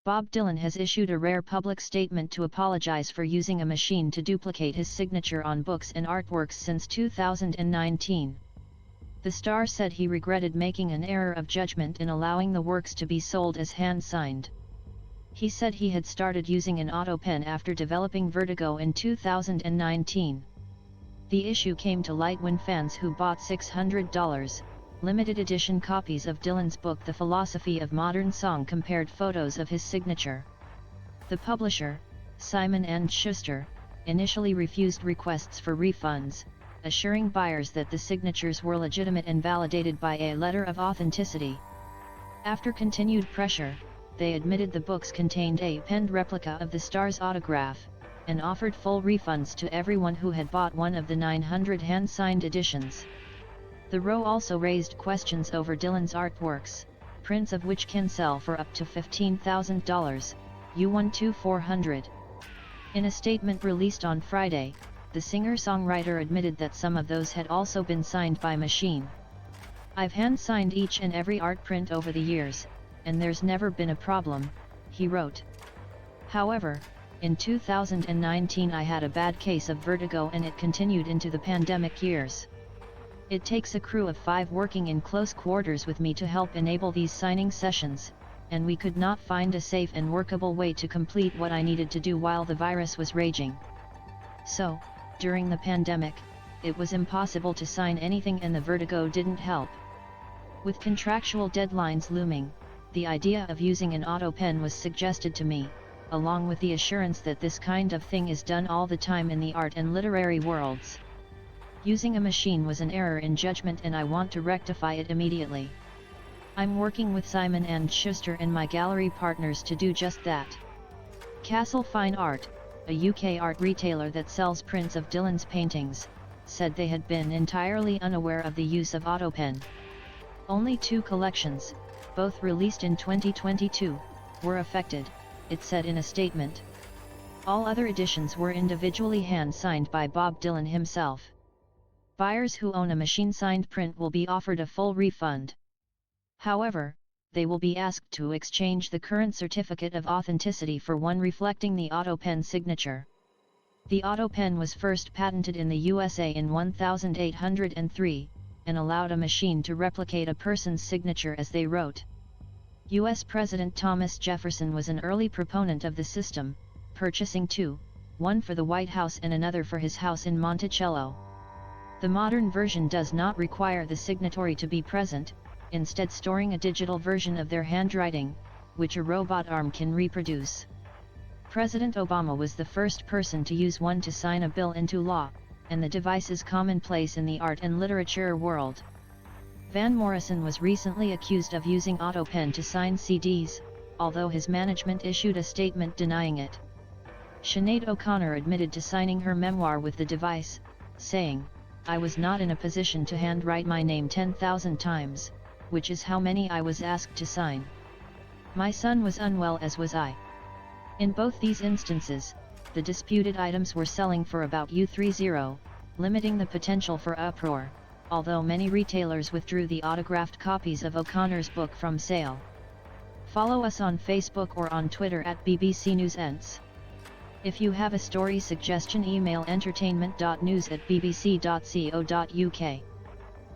Bob Dylan has issued a rare public statement to apologize for using a machine to duplicate his signature on books and artworks since 2019. The star said he regretted making an error of judgment in allowing the works to be sold as hand-signed. He said he had started using an autopen after developing vertigo in 2019. The issue came to light when fans who bought $600 limited edition copies of Dylan's book The Philosophy of Modern Song compared photos of his signature. The publisher, Simon & Schuster, initially refused requests for refunds, assuring buyers that the signatures were legitimate and validated by a letter of authenticity. After continued pressure, they admitted the books contained a penned replica of the star's autograph, and offered full refunds to everyone who had bought one of the 900 hand-signed editions. The row also raised questions over Dylan's artworks, prints of which can sell for up to $15,000, $1,400. In a statement released on Friday, the singer-songwriter admitted that some of those had also been signed by machine. "I've hand-signed each and every art print over the years, and there's never been a problem," he wrote. However, in 2019 I had a bad case of vertigo and it continued into the pandemic years. It takes a crew of 5 working in close quarters with me to help enable these signing sessions, and we could not find a safe and workable way to complete what I needed to do while the virus was raging. So, during the pandemic, it was impossible to sign anything and the vertigo didn't help. With contractual deadlines looming, the idea of using an autopen was suggested to me, along with the assurance that this kind of thing is done all the time in the art and literary worlds. Using a machine was an error in judgment and I want to rectify it immediately. I'm working with Simon & Schuster and my gallery partners to do just that. Castle Fine Art, a UK art retailer that sells prints of Dylan's paintings, said they had been entirely unaware of the use of autopen. Only 2 collections, both released in 2022, were affected, it said in a statement. All other editions were individually hand-signed by Bob Dylan himself. Buyers who own a machine-signed print will be offered a full refund. However, they will be asked to exchange the current certificate of authenticity for one reflecting the autopen signature. The autopen was first patented in the USA in 1803, and allowed a machine to replicate a person's signature as they wrote. U.S. President Thomas Jefferson was an early proponent of the system, purchasing 2, one for the White House and another for his house in Monticello. The modern version does not require the signatory to be present, instead storing a digital version of their handwriting, which a robot arm can reproduce. President Obama was the first person to use one to sign a bill into law, and the device is commonplace in the art and literature world. Van Morrison was recently accused of using autopen to sign CDs, although his management issued a statement denying it. Sinead O'Connor admitted to signing her memoir with the device, saying, "I was not in a position to handwrite my name 10,000 times, which is how many I was asked to sign. My son was unwell as was I." In both these instances, the disputed items were selling for about $30, limiting the potential for uproar, although many retailers withdrew the autographed copies of O'Connor's book from sale. Follow us on Facebook or on Twitter at BBC News ENTS. If you have a story suggestion, email entertainment.news@bbc.co.uk.